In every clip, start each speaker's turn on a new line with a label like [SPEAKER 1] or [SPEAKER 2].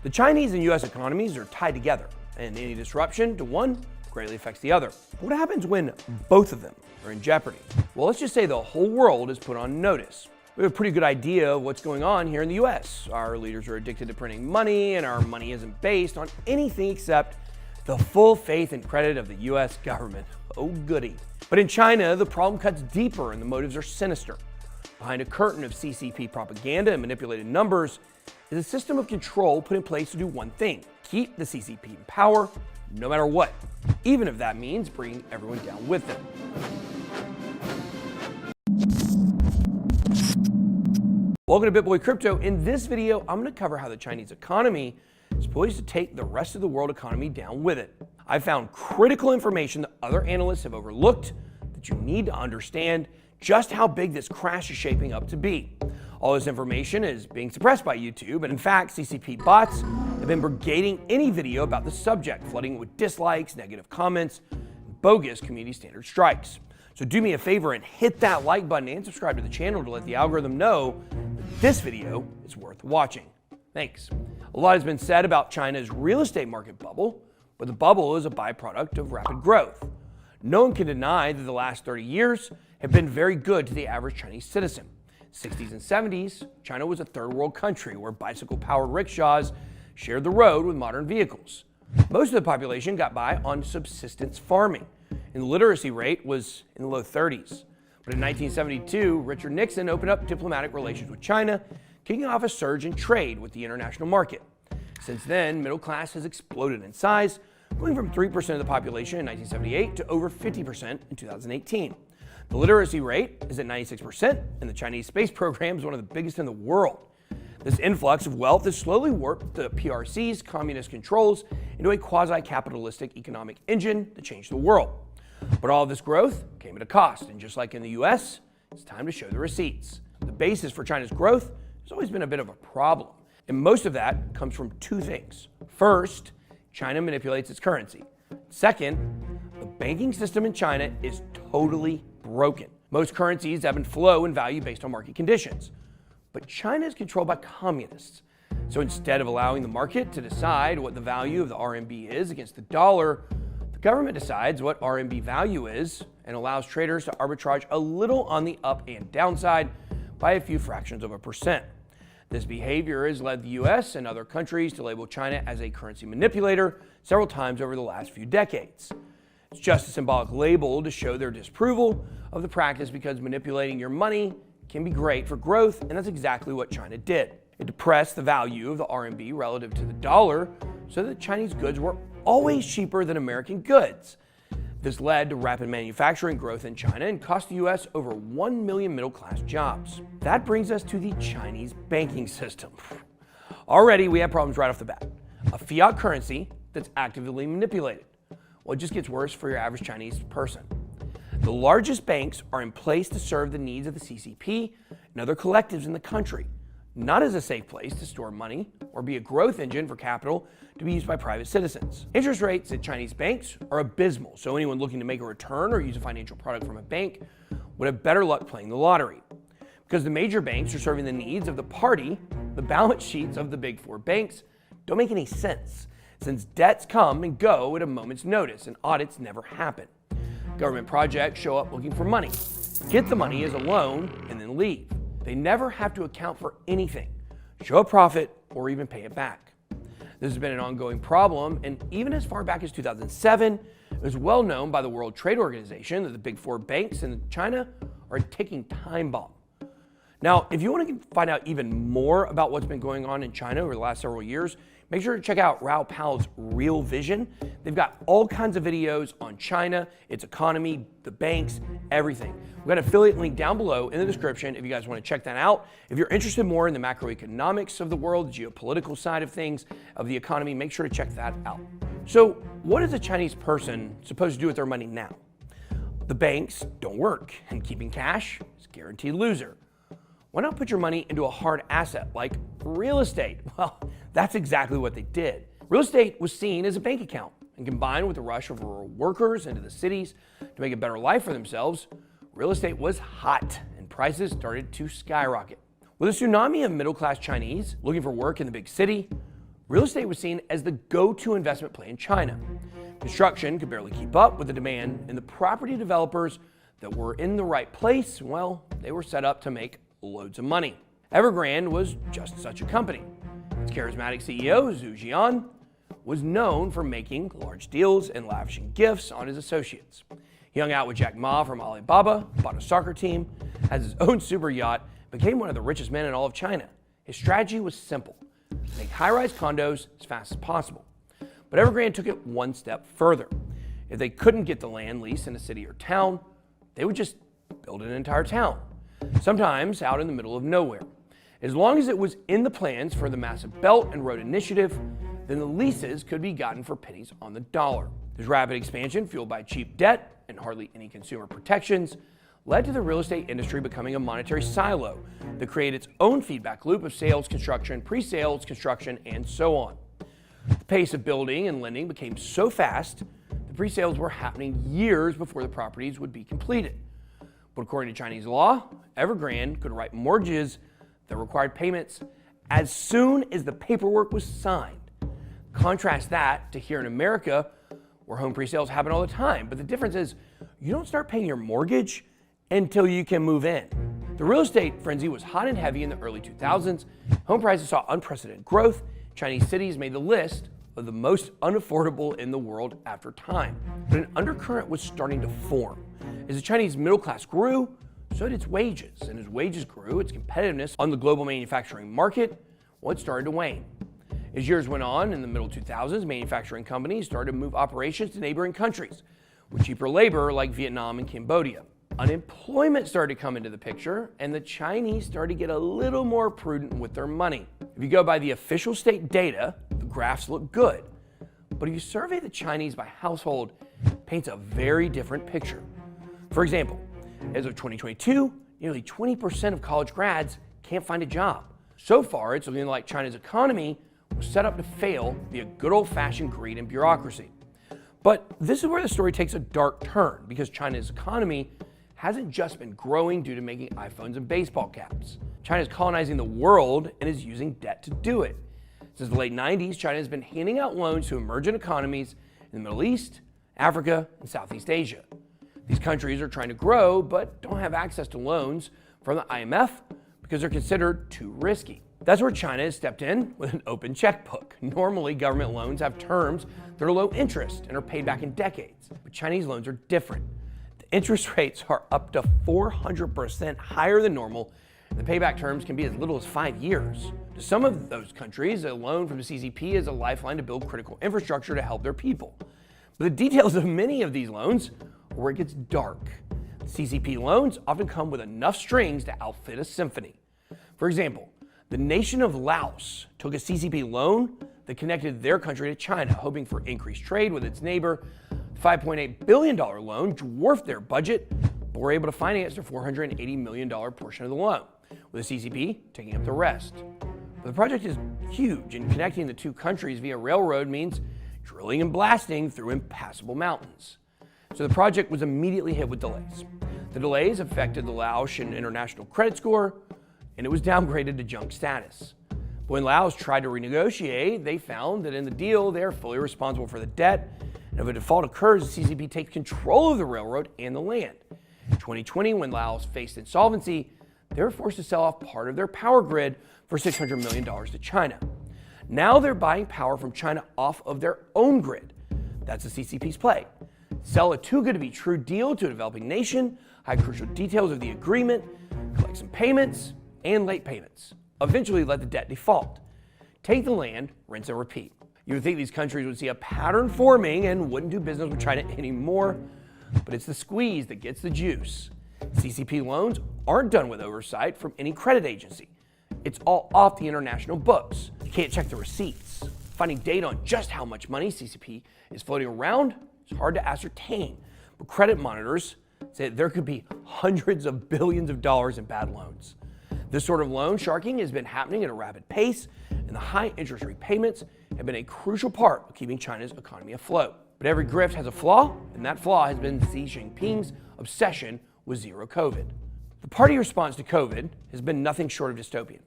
[SPEAKER 1] The Chinese and US economies are tied together, and any disruption to one greatly affects the other. But what happens when both of them are in jeopardy? Well, let's just say the whole world is put on notice. We have a pretty good idea of what's going on here in the US. Our leaders are addicted to printing money, and our money isn't based on anything except the full faith and credit of the US government. Oh goody. But in China, the problem cuts deeper and the motives are sinister. Behind a curtain of CCP propaganda and manipulated numbers is a system of control put in place to do one thing: keep the CCP in power no matter what, even if that means bringing everyone down with them. Welcome to BitBoy Crypto. In this video, I'm going to cover how the Chinese economy is poised to take the rest of the world economy down with it. I found critical information that other analysts have overlooked that you need to understand just how big this crash is shaping up to be. All this information is being suppressed by YouTube, and in fact, CCP bots have been brigading any video about the subject, flooding it with dislikes, negative comments, and bogus community standard strikes. So do me a favor and hit that like button and subscribe to the channel to let the algorithm know that this video is worth watching. Thanks. A lot has been said about China's real estate market bubble, but the bubble is a byproduct of rapid growth. No one can deny that the last 30 years have been very good to the average Chinese citizen. 60s and 70s, China was a third world country where bicycle-powered rickshaws shared the road with modern vehicles. Most of the population got by on subsistence farming, and the literacy rate was in the low 30s. But in 1972, Richard Nixon opened up diplomatic relations with China, kicking off a surge in trade with the international market. Since then, middle class has exploded in size, going from 3% of the population in 1978 to over 50% in 2018. The literacy rate is at 96%, and the Chinese space program is one of the biggest in the world. This influx of wealth has slowly warped the PRC's communist controls into a quasi-capitalistic economic engine that changed the world. But all of this growth came at a cost, and just like in the US, it's time to show the receipts. The basis for China's growth has always been a bit of a problem, and most of that comes from two things. First, China manipulates its currency. Second, the banking system in China is totally broken. Most currencies ebb and flow in value based on market conditions. But China is controlled by communists. So instead of allowing the market to decide what the value of the RMB is against the dollar, the government decides what RMB value is and allows traders to arbitrage a little on the up and downside by a few fractions of a percent. This behavior has led the US and other countries to label China as a currency manipulator several times over the last few decades. It's just a symbolic label to show their disapproval of the practice because manipulating your money can be great for growth, and that's exactly what China did. It depressed the value of the RMB relative to the dollar so that Chinese goods were always cheaper than American goods. This led to rapid manufacturing growth in China and cost the US over 1 million middle-class jobs. That brings us to the Chinese banking system. Already, we have problems right off the bat. A fiat currency that's actively manipulated. Well, it just gets worse for your average Chinese person. The largest banks are in place to serve the needs of the CCP and other collectives in the country, not as a safe place to store money or be a growth engine for capital to be used by private citizens. Interest rates at Chinese banks are abysmal, so anyone looking to make a return or use a financial product from a bank would have better luck playing the lottery. Because the major banks are serving the needs of the party, the balance sheets of the big four banks don't make any sense, since debts come and go at a moment's notice and audits never happen. Government projects show up looking for money, get the money as a loan, and then leave. They never have to account for anything, show a profit, or even pay it back. This has been an ongoing problem, and even as far back as 2007, it was well known by the World Trade Organization that the big four banks in China are a ticking time bomb. Now, if you want to find out even more about what's been going on in China over the last several years, make sure to check out Rao Powell's Real Vision. They've got all kinds of videos on China, its economy, the banks, everything. We've got an affiliate link down below in the description if you guys want to check that out. If you're interested more in the macroeconomics of the world, the geopolitical side of things, of the economy, make sure to check that out. So what is a Chinese person supposed to do with their money now? The banks don't work, and keeping cash is a guaranteed loser. Why not put your money into a hard asset like real estate? Well, that's exactly what they did. Real estate was seen as a bank account, and combined with the rush of rural workers into the cities to make a better life for themselves, real estate was hot and prices started to skyrocket. With a tsunami of middle-class Chinese looking for work in the big city, Real estate was seen as the go-to investment play in China. Construction could barely keep up with the demand, and the property developers that were in the right place, well, they were set up to make loads of money. Evergrande was just such a company. Its charismatic CEO, Zhu Jian, was known for making large deals and lavishing gifts on his associates. He hung out with Jack Ma from Alibaba, bought a soccer team, has his own super yacht, became one of the richest men in all of China. His strategy was simple: make high-rise condos as fast as possible. But Evergrande took it one step further. If they couldn't get the land lease in a city or town, they would just build an entire town, sometimes out in the middle of nowhere. As long as it was in the plans for the massive Belt and Road Initiative, then the leases could be gotten for pennies on the dollar. This rapid expansion, fueled by cheap debt and hardly any consumer protections, led to the real estate industry becoming a monetary silo that created its own feedback loop of sales, construction, pre-sales, construction, and so on. The pace of building and lending became so fast, the pre-sales were happening years before the properties would be completed. But according to Chinese law, Evergrande could write mortgages that required payments as soon as the paperwork was signed. Contrast that to here in America, where home pre-sales happen all the time. But the difference is you don't start paying your mortgage until you can move in. The real estate frenzy was hot and heavy in the early 2000s. Home prices saw unprecedented growth. Chinese cities made the list of the most unaffordable in the world after time. But an undercurrent was starting to form. As the Chinese middle class grew, so did its wages. And as wages grew, its competitiveness on the global manufacturing market, well, it started to wane. As years went on, in the middle 2000s, manufacturing companies started to move operations to neighboring countries with cheaper labor like Vietnam and Cambodia. Unemployment started to come into the picture, and the Chinese started to get a little more prudent with their money. If you go by the official state data, the graphs look good. But if you survey the Chinese by household, it paints a very different picture. For example, as of 2022, nearly 20% of college grads can't find a job. So far, it's looking like China's economy was set up to fail via good old-fashioned greed and bureaucracy. But this is where the story takes a dark turn, because China's economy hasn't just been growing due to making iPhones and baseball caps. China is colonizing the world and is using debt to do it. Since the late 90s, China has been handing out loans to emerging economies in the Middle East, Africa, and Southeast Asia. These countries are trying to grow, but don't have access to loans from the IMF because they're considered too risky. That's where China has stepped in with an open checkbook. Normally, government loans have terms that are low interest and are paid back in decades, but Chinese loans are different. The interest rates are up to 400% higher than normal, and the payback terms can be as little as 5 years. To some of those countries, a loan from the CCP is a lifeline to build critical infrastructure to help their people. But the details of many of these loans are where it gets dark. CCP loans often come with enough strings to outfit a symphony. For example, the nation of Laos took a CCP loan that connected their country to China, hoping for increased trade with its neighbor. The $5.8 billion loan dwarfed their budget, but were able to finance their $480 million portion of the loan, with the CCP taking up the rest. But the project is huge, and connecting the two countries via railroad means drilling and blasting through impassable mountains. So the project was immediately hit with delays. The delays affected the Laotian international credit score, and it was downgraded to junk status. But when Laos tried to renegotiate, they found that in the deal, they are fully responsible for the debt, and if a default occurs, the CCP takes control of the railroad and the land. In 2020, when Laos faced insolvency, they were forced to sell off part of their power grid for $600 million to China. Now they're buying power from China off of their own grid. That's the CCP's play. Sell a too-good-to-be-true deal to a developing nation, hide crucial details of the agreement, collect some payments, and late payments. Eventually let the debt default. Take the land, rinse and repeat. You would think these countries would see a pattern forming and wouldn't do business with China anymore, but it's the squeeze that gets the juice. CCP loans aren't done with oversight from any credit agency. It's all off the international books. You can't check the receipts. Finding data on just how much money CCP is floating around is hard to ascertain, but credit monitors say that there could be hundreds of billions of dollars in bad loans. This sort of loan sharking has been happening at a rapid pace, and the high interest rate payments have been a crucial part of keeping China's economy afloat. But every grift has a flaw, and that flaw has been Xi Jinping's obsession with zero COVID. The party response to COVID has been nothing short of dystopian.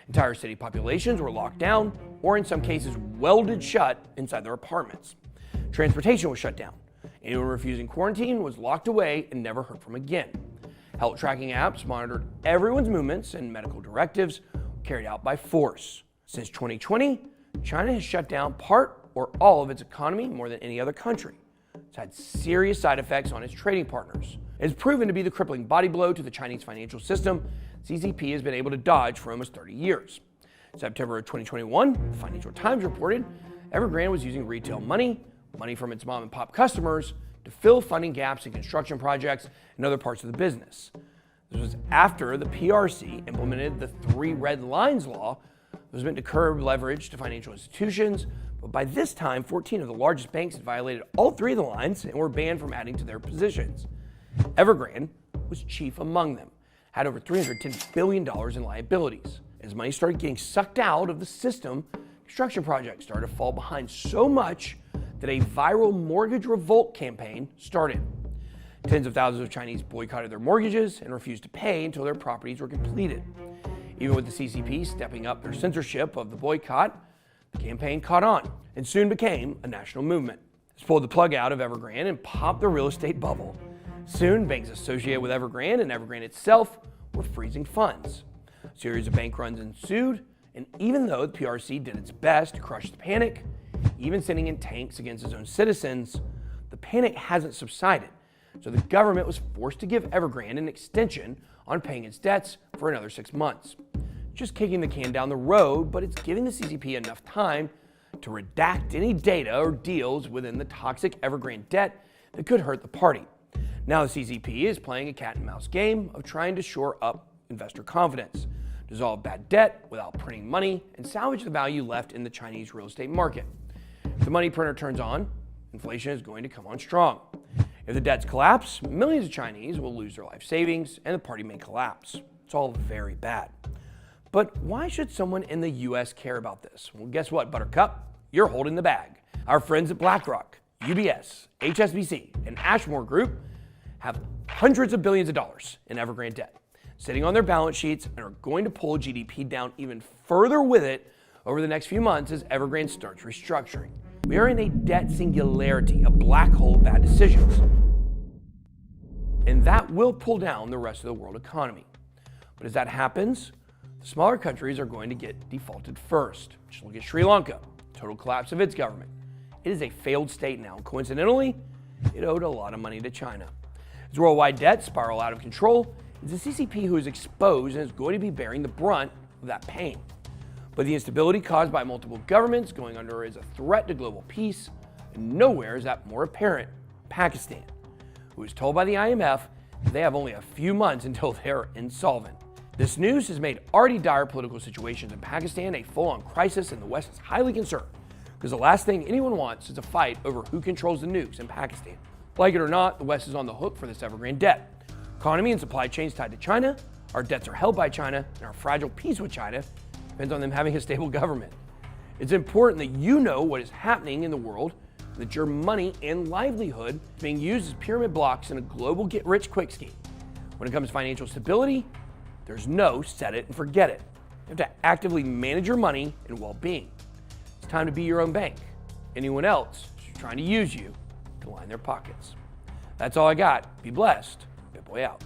[SPEAKER 1] Entire city populations were locked down, or in some cases welded shut inside their apartments. Transportation was shut down. Anyone refusing quarantine was locked away and never heard from again. Health tracking apps monitored everyone's movements, and medical directives were carried out by force. Since 2020, China has shut down part or all of its economy more than any other country. It's had serious side effects on its trading partners. It's proven to be the crippling body blow to the Chinese financial system CCP has been able to dodge for almost 30 years. In September of 2021, the Financial Times reported Evergrande was using retail money from its mom and pop customers, to fill funding gaps in construction projects and other parts of the business. This was after the PRC implemented the 3 Red Lines law that was meant to curb leverage to financial institutions, but by this time, 14 of the largest banks had violated all 3 of the lines and were banned from adding to their positions. Evergrande was chief among them, had over $310 billion in liabilities. As money started getting sucked out of the system, construction projects started to fall behind so much that a viral mortgage revolt campaign started. Tens of thousands of Chinese boycotted their mortgages and refused to pay until their properties were completed. Even with the CCP stepping up their censorship of the boycott, the campaign caught on and soon became a national movement. This pulled the plug out of Evergrande and popped the real estate bubble. Soon, banks associated with Evergrande and Evergrande itself were freezing funds. A series of bank runs ensued, and even though the PRC did its best to crush the panic, even sending in tanks against its own citizens, the panic hasn't subsided. So the government was forced to give Evergrande an extension on paying its debts for another 6 months. Just kicking the can down the road, but it's giving the CCP enough time to redact any data or deals within the toxic Evergrande debt that could hurt the party. Now the CCP is playing a cat and mouse game of trying to shore up investor confidence, dissolve bad debt without printing money, and salvage the value left in the Chinese real estate market. If the money printer turns on, inflation is going to come on strong. If the debts collapse, millions of Chinese will lose their life savings and the party may collapse. It's all very bad. But why should someone in the US care about this? Well, guess what, Buttercup? You're holding the bag. Our friends at BlackRock, UBS, HSBC, and Ashmore Group have hundreds of billions of dollars in Evergrande debt sitting on their balance sheets and are going to pull GDP down even further with it over the next few months as Evergrande starts restructuring. We are in a debt singularity, a black hole of bad decisions. And that will pull down the rest of the world economy. But as that happens, the smaller countries are going to get defaulted first. Just look at Sri Lanka, total collapse of its government. It is a failed state now. Coincidentally, it owed a lot of money to China. As worldwide debt spiral out of control, it's the CCP who is exposed and is going to be bearing the brunt of that pain. But the instability caused by multiple governments going under is a threat to global peace, and nowhere is that more apparent than Pakistan, who is told by the IMF that they have only a few months until they're insolvent. This news has made already dire political situations in Pakistan a full-on crisis, and the West is highly concerned, because the last thing anyone wants is a fight over who controls the nukes in Pakistan. Like it or not, the West is on the hook for this Evergrande debt. Economy and supply chains tied to China, our debts are held by China, and our fragile peace with China depends on them having a stable government. It's important that you know what is happening in the world, that your money and livelihood is being used as pyramid blocks in a global get-rich-quick scheme. When it comes to financial stability, there's no set it and forget it. You have to actively manage your money and well-being. It's time to be your own bank. Anyone else is trying to use you to line their pockets. That's all I got. Be blessed. BitBoy out.